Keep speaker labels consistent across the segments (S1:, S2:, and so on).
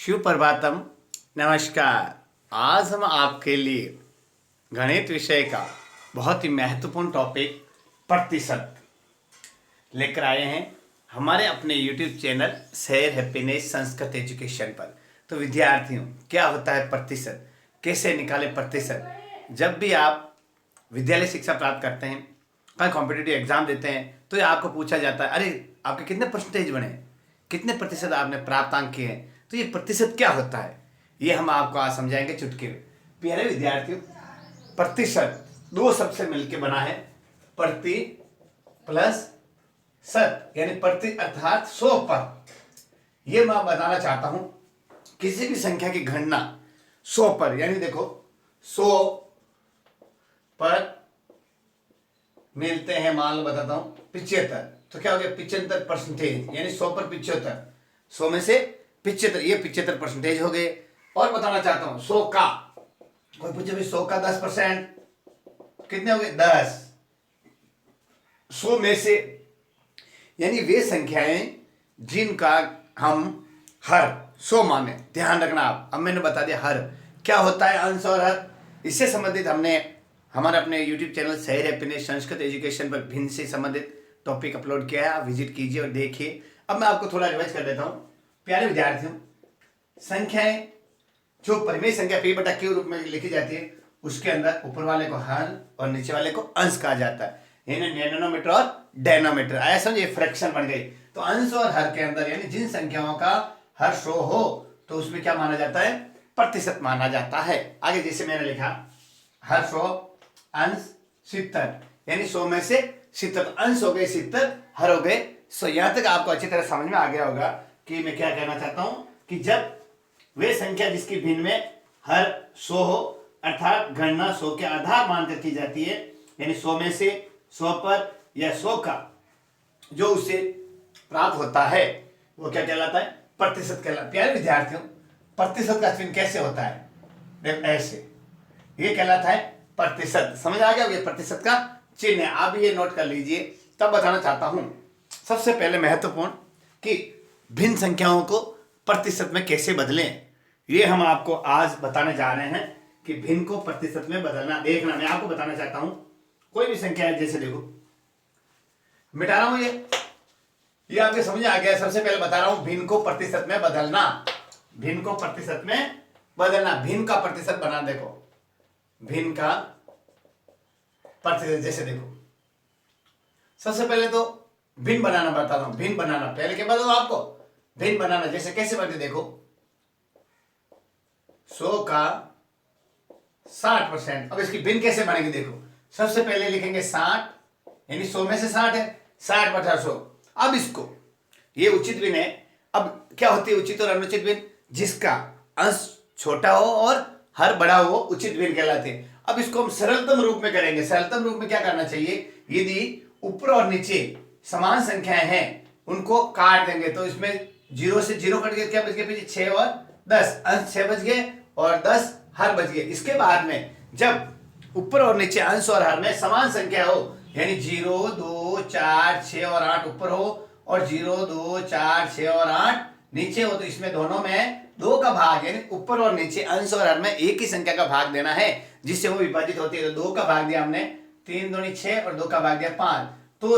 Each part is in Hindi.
S1: सुप्रभातम। नमस्कार। आज हम आपके लिए गणित विषय का बहुत ही महत्वपूर्ण टॉपिक प्रतिशत लेकर आए हैं हमारे अपने YouTube channel share happiness Sanskrit education पर। तो विद्यार्थियों, क्या होता है प्रतिशत, कैसे निकालें प्रतिशत। जब भी आप विद्यालय शिक्षा प्राप्त करते हैं, कहीं कॉम्पिटिटिव एग्जाम देते हैं, तो ये आपको पूछा जाता है, अरे आपके कितने परसेंटेज बने, कितने प्रतिशत आपने प्राप्तांक किए हैं। तो ये प्रतिशत क्या होता है, ये हम आपको आज समझाएंगे चुटकी में। प्यारे विद्यार्थियों, प्रतिशत दो शब्द से मिलकर बना है। प्रति प्लस शत, यानी प्रति अर्थात 100 पर। ये मैं बताना चाहता हूं, किसी भी संख्या की गणना 100 पर, यानी देखो 100 पर मिलते हैं, मान लो बताता हूं 75, तो क्या हो गया 75%, यानी 100 पर 75, 100 में से 75, ये 75% हो गए। और बताना चाहता हूं 100 का, कोई पूछे भी 100 का 10%, कितने हो गए 10। 100 में से, यानी वे संख्याएं जिनका हम हर 100 माने। ध्यान रखना आप, अब मैंने बता दिया हर क्या होता है, अंश और हर। इससे संबंधित हमने हमारे अपने YouTube channel share happiness Sanskrit education पर भिन्न से संबंधित टॉपिक अपलोड किया है, आप विजिट कीजिए और देखिए। अब मैं आपको थोड़ा रिवाइज कर देता हूँ। प्यारे विद्यार्थियों, संख्याएं जो परिमेय संख्या P बटा Q रूप में लिखी जाती है, उसके अंदर ऊपर वाले को हर और नीचे वाले को अंश कहा जाता है, यानी डिनोमिनेटर और डेनोमिनेटर। आया समझे, फ्रैक्शन बन गई। तो अंश और हर के अंदर, यानी जिन संख्याओं का हर 100 हो, तो उसमें क्या माना जाता है, प्रतिशत माना जाता है। आगे जैसे मैंने लिखा, हर 100 अंश 70, यानी 100 में से 70, अंश हो गए 70, हर हो गए 100। यहां तक आपको अच्छी तरह समझ में आ गया होगा कि मैं क्या कहना चाहता हूं, कि जब वे संख्या जिसकी भिन्न में हर 100 हो, अर्थात गणना 100 के आधार मानकर की जाती है, यानी 100 में से 100 पर या 100 का जो उसे प्राप्त होता है, वो क्या कहलाता है, प्रतिशत कहलाता। प्यारे विद्यार्थियों, प्रतिशत का चिन्ह कैसे होता है, देखो ऐसे, ये कहलाता है प्रतिशत। समझ आ गया, ये प्रतिशत का चिन्ह है। आप ये नोट कर लीजिए। तब बताना चाहता हूं, सबसे पहले महत्वपूर्ण, कि भिन्न संख्याओं को प्रतिशत में कैसे बदलें, ये हम आपको आज बताने जा रहे हैं कि भिन्न को प्रतिशत में बदलना। देखना, मैं आपको बताना चाहता हूं, कोई भी संख्या है, जैसे देखो मिटा रहा हूं, ये आपके समझ आ गया। सबसे पहले बता रहा हूं, भिन्न को प्रतिशत में बदलना, भिन्न को प्रतिशत में बदलना। भिन्न का प्रतिशत बना, देखो भिन्न का प्रतिशत, जैसे देखो सबसे पहले तो भिन्न बनाना बताता हूं। भिन्न बनाना पहले क्या बताऊं आपको, भिन्न बनाना जैसे कैसे बनते, देखो 100 का 60%। अब इसकी भिन्न कैसे बनेगी, देखो सबसे पहले लिखेंगे 60, यानी 100 में से 60 है, 60 बटा 100। अब इसको, ये उचित भिन्न है। अब क्या होती है उचित और अनुचित भिन्न, जिसका अंश छोटा हो और हर बड़ा हो, उचित भिन्न कहलाते हैं। अब इसको हम सरलतम रूप में करेंगे। सरलतम रूप में क्या करना चाहिए, यदि ऊपर और नीचे समान संख्याएं हैं, उनको काट देंगे, तो इसमें 0 से 0 कट गया, क्या बच गया पीछे 6 और 10, अंश 6 बच गए और 10 हर बच गए। इसके बाद में जब ऊपर और नीचे अंश और हर में समान संख्या हो, यानी 0, 2, 4, 6 और 8 ऊपर हो और 0, 2, 4, 6 और 8 नीचे हो, तो इसमें दोनों में 2 का भाग, यानी ऊपर और नीचे अंश और हर में एक ही संख्या का भाग देना है, जिससे वो विभाजित होती है। तो 2 का भाग दिया हमने, 3 दूनी 6 और 2 का भाग दिया 5। तो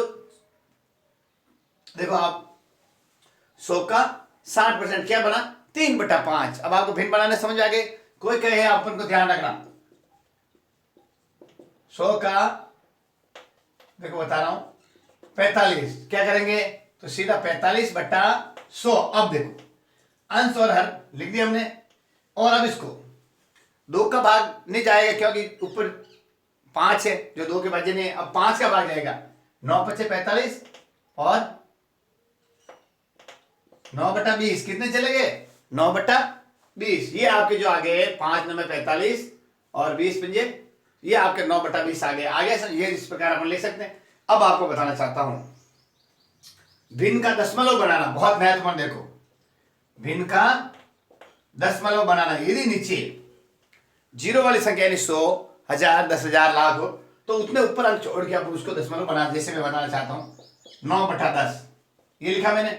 S1: देखो आप 100 का 60% क्या बना, 3 बटा 5। अब आपको भिन्न बनाने समझ आ गए। कोई कहे अपन को ध्यान रखना, 100 का देखो बता रहा हूं 45, क्या करेंगे, तो सीधा 45 बटा 100। अब देखो अंश और हर लिख दिया हमने, और अब इसको 2 का भाग नहीं जाएगा, क्योंकि ऊपर 5 है जो 2 के भाज्य नहीं है। अब 5 का भाग जाएगा, 9 पचे 45 और 9 बटा 20, कितने चले गए, 9 बटा 20। ये आपके जो आ गए 5 9 में 45 और 20 पंजे, ये आपके 9 बटा 20 आ गए। आगे ये इस प्रकार अपन ले सकते हैं। अब आपको बताना चाहता हूं, भिन्न का दशमलव बनाना बहुत महत्वपूर्ण। देखो भिन्न का दशमलव बनाना, यदि नीचे 0 वाली संख्या यानी 100, 1000, 10,000, लाख हो, तो उतने ऊपर अंक छोड़ के आप उसको दशमलव बना। जैसे मैं बताना चाहता हूं 9 बटा 10, ये लिखा मैंने।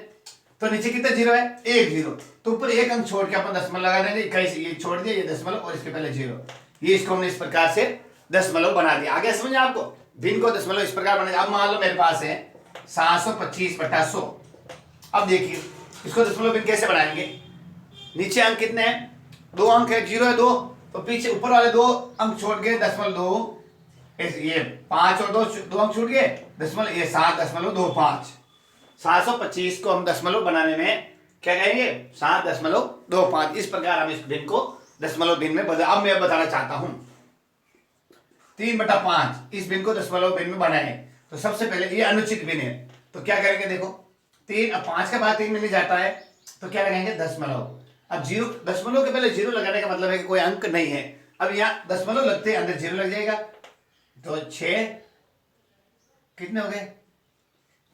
S1: तो नीचे कितना जीरो है, एक जीरो, तो ऊपर एक अंक छोड़ के अपन दशमलव लगा देंगे, इक्कीस ये छोड़ दिया, ये दशमलव और इसके पहले जीरो, ये इसको हमने इस प्रकार से दशमलव बना दिया। आगे समझे आपको, भिन्न को दशमलव इस प्रकार बना दिया। अब मान लो मेरे पास है 725/100। अब देखिए इसको दशमलव भिन्न कैसे बनाएंगे, नीचे अंक कितने हैं, दो अंक है, जीरो है दो, तो पीछे ऊपर वाले दो अंक छोड़ के दशमलव दो, ये 5 और दो अंक छूट गए, दशमलव ये 7.25। 725 को हम दशमलव बनाने में क्या कहेंगे, 7.25। इस प्रकार हम इस भिन्न को दशमलव भिन्न में बदल। अब मैं बताना चाहता हूं 3/5 इस भिन्न को दशमलव भिन्न में बनाए, तो सबसे पहले ये अनुचित भिन्न है, तो क्या करेंगे, देखो 3 अब 5 के बाद 3 में नहीं जाता है, तो क्या लगाएंगे, दशमलव। अब जीरो, दशमलव के पहले जीरो लगाने का मतलब है कि कोई अंक नहीं है। अब यहाँ दशमलव लगते अंदर जीरो लग जाएगा, तो 6 कितने हो गए,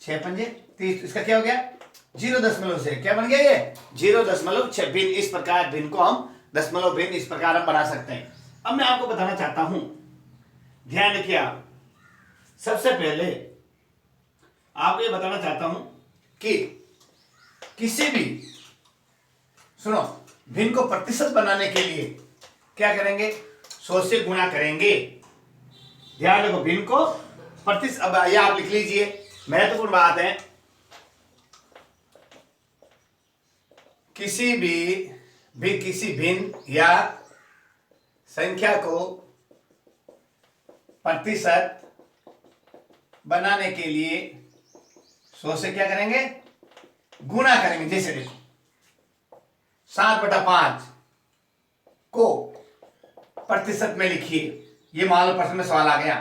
S1: 6 पंजे 30, इसका क्या हो गया, 0.6 से क्या बन गया, ये 0.6 भिन्न। इस प्रकार भिन्न को हम दशमलव भिन्न इस प्रकार हम बना सकते हैं। अब मैं आपको बताना चाहता हूं, ध्यान रखिए आप, सबसे पहले आपको ये बताना चाहता हूं कि किसी भी, सुनो, भिन्न को प्रतिशत बनाने के लिए क्या करेंगे, 100 से गुणा करेंगे। ध्यान रखो, भिन्न को प्रतिशत, अब यह आप लिख लीजिए, महत्वपूर्ण बात है, किसी भिन्न या संख्या को प्रतिशत बनाने के लिए 100 से क्या करेंगे, गुणा करेंगे। जैसे देखो 7/5 को प्रतिशत में लिखिए, ये मान लो प्रश्न में सवाल आ गया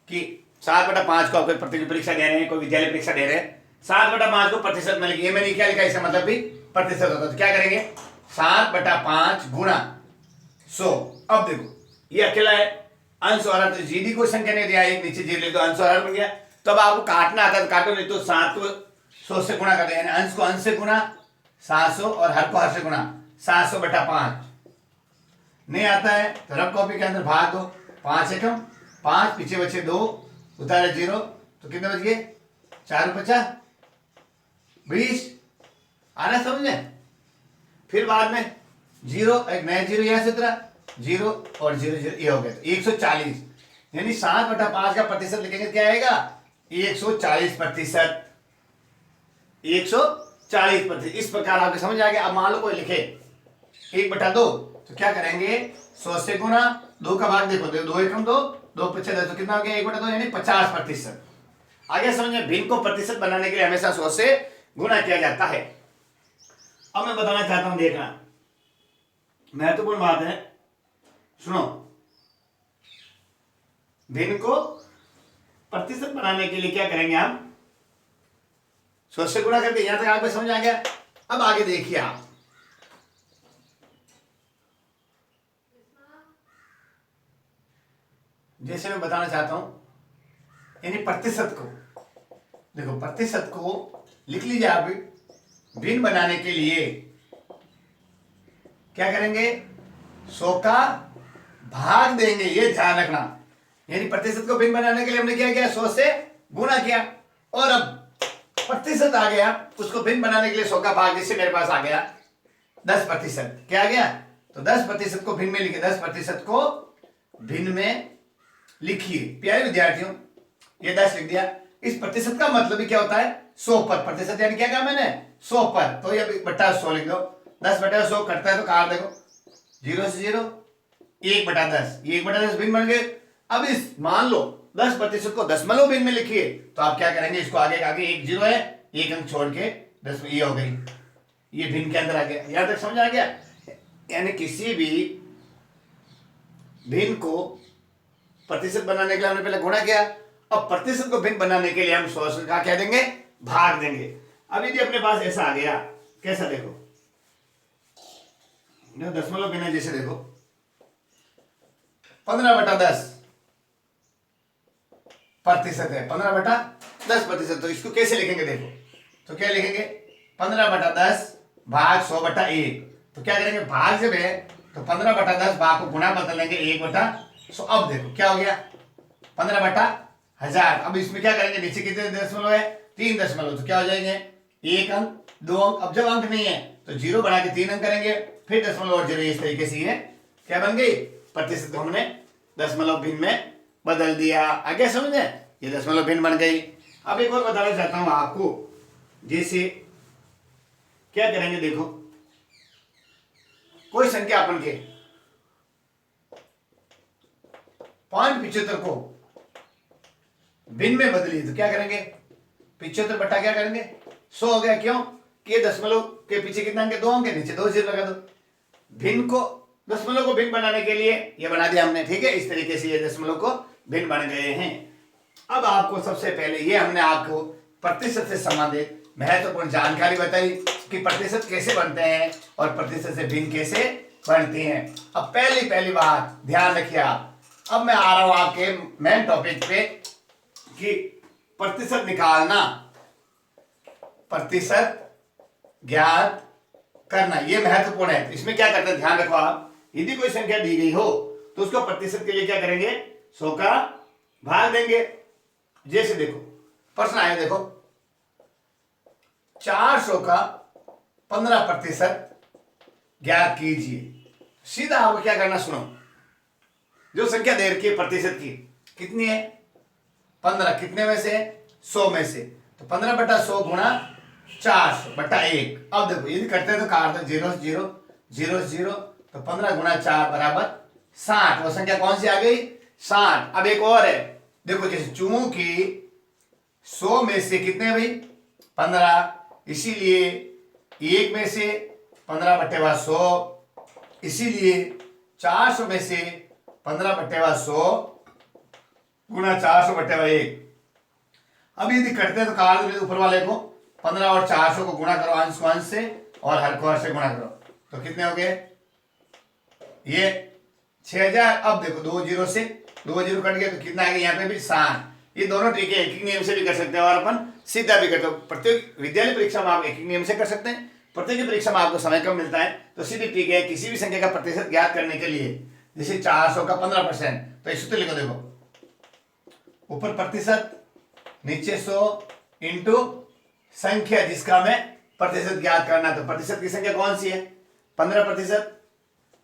S1: कि 7/5 को आपको प्रतियोगी परीक्षा दे रहे हैं, कोई विद्यालय परीक्षा दे रहे हैं, 7/5 को प्रतिशत में लिखिए, मैंने क्या लिखा, इसका मतलब भी प्रतिशत होता है। तो क्या करेंगे, 7/5 गुणा 100। अब देखो ये अकेला है, अंश और हर, जीडी कोई संख्या नहीं दिया, एक नीचे जीरो ले तो अंश और हर बन गया। तो अब आपको काटना आता है तो काटो, नहीं तो 7 को 100 से गुणा कर देंगे, अंश को अंश से गुणा 700 और हर को हर से गुणा 700/5। नहीं आता है तो रफ कॉपी के अंदर भाग दो, 5 एकम 5, पीछे बचे 2, उतारे 0, तो कितने बच गए, 4×5 20। आ रहा समझ में। फिर बाद में 0, एक नया 0 यहां से उतरा, 0 और 0 0 ये हो गया, तो 140, यानी 7/5 का प्रतिशत लिखेंगे क्या आएगा, 140%। 140%। इस प्रकार आपको समझ आ गया। अब मान लो कोई लिखे 1/2, तो क्या करेंगे, 100 से गुणा, 2 का भाग देखो, 2 एकम 2, 2 पीछे 10, तो कितना हो गया, 1/2 यानी 50%। आगे समझिए, भिन्न को प्रतिशत बनाने के लिए हमेशा 100 से गुणा किया जाता है। अब मैं बताना चाहता हूं, देखना महत्वपूर्ण बात है, सुनो, भिन्न को प्रतिशत बनाने के लिए क्या करेंगे हम, 100 से गुणा करके, यहां तक आपको समझ आ गया। अब आगे देखिए आप, जैसे मैं बताना चाहता हूं, यानी प्रतिशत को देखो, प्रतिशत को लिख लीजिए आप, भिन्न बनाने के लिए क्या करेंगे, 100 का भाग देंगे, ये ध्यान रखना। यानी प्रतिशत को भिन्न बनाने के लिए हमने क्या किया, 100 से गुणा किया, और अब प्रतिशत आ गया, उसको भिन्न बनाने के लिए 100 का भाग, जैसे मेरे पास आ गया 10%, क्या आ गया, तो 10% को भिन्न में लिखिए, 10% को भिन्न में लिखिए। प्यारे विद्यार्थियों, ये 10 लिख दिया। इस प्रतिशत का मतलब ही क्या होता है, 100 पर, प्रतिशत यानी क्या कहा मैंने, 100 पर, तो ये बटा 100 लिख दो, 10/100 कटता है तो काट देखो, 0 से 0, 1/10, ये 1/10 भिन्न बन गए। अब इस मान लो 10% को दशमलव भिन्न में लिखिए, तो आप क्या करेंगे, इसको आगे आगे 1 0 है, एक अंक छोड़ के 10, ये हो गई, ये भिन्न के अंदर आ गया। यहां तक समझ आ गया। यानी किसी भी भिन्न को प्रतिशत बनाने के लिए हमने पहले गुणा किया, अब प्रतिशत को भिन्न बनाने के लिए हम 100 से क्या कह देंगे, भाग देंगे। अब यदि अपने पास ऐसा आ गया, कैसा देखो, दशमलव भिन्न, जैसे देखो 15/10 प्रतिशत है, 15/10%, तो इसको कैसे लिखेंगे, देखो तो क्या लिखेंगे, 15/10 भाग 100/1, तो क्या करेंगे, भाग जब है तो 15/10 भाग को गुणा बदलेंगे 1/100। अब देखो क्या हो गया, 15/1000। अब इसमें क्या करेंगे, नीचे कितने दशमलव है, 3 दशमलव, तो क्या हो जाएंगे, एक अंक 2 अंक। अब जब अंक नहीं है तो 0 बना के 3 अंक करेंगे, फिर दशमलव और 0। इस तरीके से ये क्या बन गई, प्रतिशत को हमने दशमलव भिन्न में बदल दिया। आगे समझे, ये दशमलव भिन्न बन गई। अब एक और बताना चाहता हूं आपको, जैसे क्या करेंगे, देखो कोई संख्या अपन के 5.75 को भिन्न में बदली तो क्या करेंगे, 75 बटा क्या करेंगे 100 हो गया। क्यों कि दशमलव के पीछे कितना अंक, 2 अंक के नीचे 2 0 लगा दो। भिन्न को दशमलव को भिन्न बनाने के लिए ये बना दिया हमने, ठीक है। इस तरीके से ये दशमलव को भिन्न बन गए हैं। अब आपको सबसे पहले ये हमने आपको प्रतिशत से संबंधित महत्वपूर्ण जानकारी बताई कि प्रतिशत कैसे बनते हैं और प्रतिशत से भिन्न कैसे बनते हैं। अब पहली बात ध्यान रखिए आप। अब मैं आ रहा हूं आपके मेन टॉपिक पे कि प्रतिशत निकालना, प्रतिशत ज्ञात करना, यह महत्वपूर्ण है। इसमें क्या करते हैं, ध्यान रखो आप, यदि कोई संख्या दी गई हो तो उसको प्रतिशत के लिए क्या करेंगे, 100 का भाग देंगे। जैसे देखो प्रश्न आया, देखो 400 का 15% ज्ञात कीजिए। सीधा आपको क्या करना, सुनो, जो संख्या दे रखी है प्रतिशत की कितनी है, 15, कितने में से, 100 में से, तो 15 बटा 100 गुणा 400 बटा 1। अब देखो यदि करते हैं तो काट दो, 0 0 0 0, तो 15 गुणा 4 बराबर 60। वो संख्या कौन सी आ गई, 60। अब एक और है, देखो जैसे चूंकि 100 में से कितने भाई 15, इसीलिए 1 में से 15 बटे 100, इसीलिए 400 में से 15 बटे 100 गुणा 400 बटे 1। अब यदि करते हैं तो काट दो ऊपर वाले को, 15 और 400 को गुणा करो अंश को अंश से और हर को हर से गुणा करो, तो कितने हो गए ये 6000। अब देखो 2 0 से 2 0 कट गए तो कितना आ गया, यहाँ पे भी 60। ये दोनों ट्रिक है, एक ही नियम से भी कर सकते हैं और अपन सीधा भी करते हो। प्रत्येक विद्यालय परीक्षा में आप एक ही नियम से कर सकते हैं, प्रत्येक परीक्षा में आपको समय कम मिलता है तो सीधी ट्रिक है। किसी भी संख्या का प्रतिशत ज्ञात करने के लिए, जैसे 400 का 15%, तो इस सूत्र लिखो, देखो ऊपर प्रतिशत नीचे 100 इंटू संख्या जिसका हमें प्रतिशत ज्ञात करना। तो प्रतिशत की संख्या कौन सी है, 15%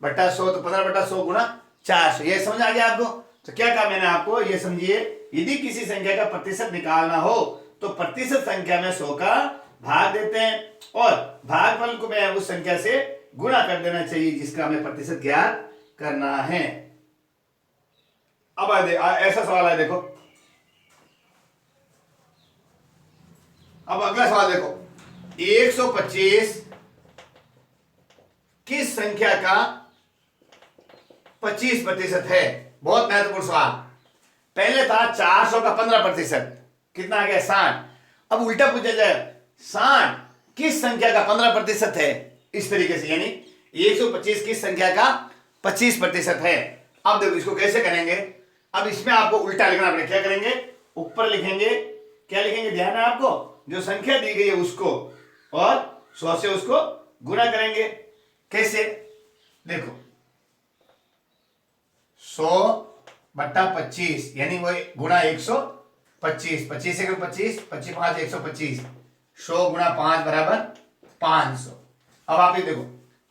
S1: बटा 100, तो 15 बटा 100 गुणा 400। ये समझ आ गया आपको। तो क्या कहा मैंने आपको, ये समझिए, यदि किसी संख्या का प्रतिशत निकालना हो तो प्रतिशत संख्या में 100 का भाग देते हैं और भागफल को मैं उस संख्या से गुणा कर देना चाहिए जिसका हमें प्रतिशत ज्ञात करना है। अब ऐसा सवाल है, देखो अब अगला सवाल देखो, 125 किस संख्या का 25% है। बहुत महत्वपूर्ण सवाल। पहले था 400 का 15%, कितना आ गया 60। अब उल्टा पूछा जाए 60 किस संख्या का 15% है, इस तरीके से, यानी 125 किस संख्या का 25% है। अब देखो इसको कैसे करेंगे, अब इसमें आपको उल्टा लिखना पड़ेगा। क्या करेंगे, ऊपर लिखेंगे, क्या लिखेंगे, ध्यान है आपको, जो संख्या दी गई है उसको और 100 से उसको गुणा करेंगे। कैसे, देखो 100 बट्टा 25 यानी वो गुणा 125, 25 से 25, 25 5 125, 100 गुणा 5 बराबर 500। अब आप ये देखो,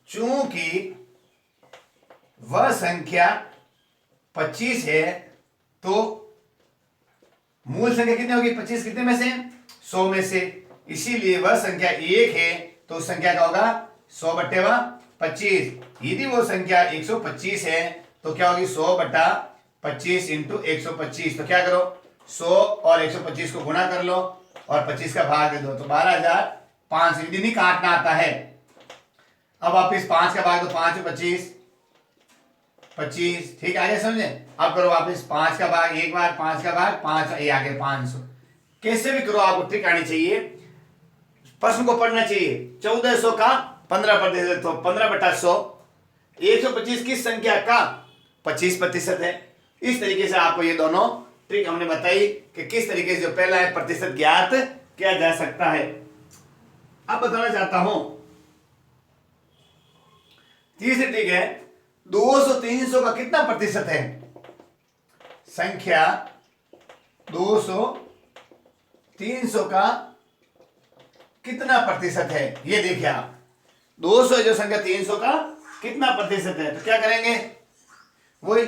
S1: चूंकि वह संख्या 25 है तो मूल संख्या कितनी होगी, 25 कितने में से, 100 में से, इसीलिए वह संख्या 1 है तो उस संख्या का होगा 100 बटे 25। यदि वो संख्या 125 है तो क्या होगी, 100 बटा 25 इंटू 125। तो क्या करो, 100 और 125 को गुणा कर लो और 25 का भाग दे दो, तो 12,500। यदि नहीं काटना आता है, अब आप इस 5 का भाग दो, 5 25 25, ठीक है, आगे समझे। अब करो वापिस 5 का भाग एक बार, 5 का भाग 5, ये आगे 500। कैसे भी करो, आपको ट्रिक आनी चाहिए, प्रश्न को पढ़ना चाहिए। 1400 का 15%, तो 15 बटा 100, 125 किस संख्या का 25% है। इस तरीके से आपको ये दोनों ट्रिक हमने बताई कि किस तरीके से जो पहला है प्रतिशत ज्ञात किया जा सकता है। अब बताना चाहता हूं तीसरी ट्रिक है, 200 300 का कितना प्रतिशत है। संख्या 200 300 का कितना प्रतिशत है ये देखिए आप। 200 जो संख्या 300 का कितना प्रतिशत है, तो क्या करेंगे, वही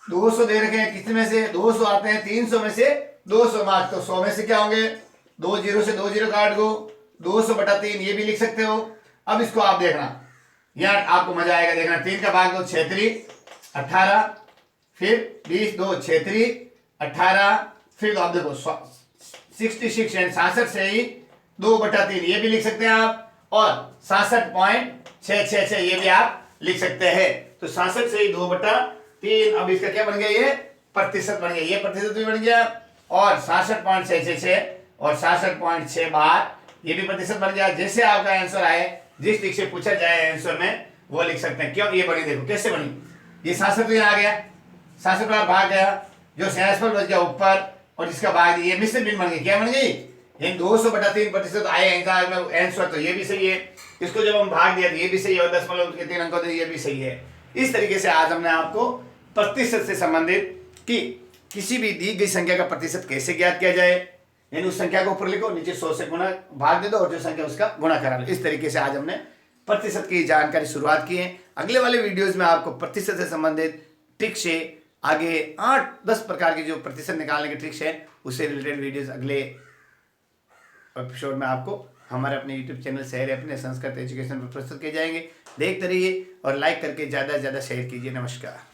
S1: 200 दे रखे हैं, कितने में से 200 आते हैं, 300 में से 200 मार्क, तो 100 में से क्या होंगे, 2 जीरो से 2 जीरो काट दो, 200/3 ये भी लिख सकते हो। अब इसको आप देखना, यार आपको मजा आएगा देखना। 3 का भाग दो 6 3 18, फिर 20 2 6 3 18, फिर आप देखो 66 एंड 66 से ही 2/3 ये भी लिख सकते हैं आप, और 66.666 ये भी आप लिख सकते हैं। तो 66 से ही 2/3, अब इसका क्या बन गया, ये प्रतिशत बन गया, ये प्रतिशत भी बन गया, और 66.666 और 66.6 बार ये भी प्रतिशत बन गया। जैसे आपका आंसर आए, जिस दिख से पूछा जाए आंसर में वो लिख सकते हैं। क्यों ये बनी, देखो कैसे बनी, ये 66 तो यहाँ आ गया, 66 बार भाग गया, जो 66 बच गया ऊपर, और जिसका भाग ये मिश्र भिन्न बन गई, क्या बन गई, 200/3 प्रतिशत आए आंसर, तो ये भी सही है। इसको जब हम भाग दिया तो ये भी सही है, और 0.3 अंकों तो ये भी सही है। इस तरीके से आज हमने आपको प्रतिशत से संबंधित कि किसी भी दी गई संख्या का प्रतिशत कैसे ज्ञात किया जाए, यानी उस संख्या को ऊपर लिखो, नीचे 100 से गुणा भाग दे दो, और जो संख्या उसका गुणा करा लो। इस तरीके से आज हमने प्रतिशत की जानकारी शुरुआत की है। अगले वाले वीडियोस में आपको प्रतिशत से संबंधित ट्रिक से आगे 8-10 प्रकार की जो प्रतिशत निकालने की ट्रिक्स है, उससे रिलेटेड वीडियोस अगले एपिसोड में आपको हमारे अपने YouTube चैनल शहर अपने संस्कृत एजुकेशन पर प्रस्तुत किए जाएंगे। देखते रहिए और लाइक करके ज़्यादा से ज़्यादा शेयर कीजिए। नमस्कार।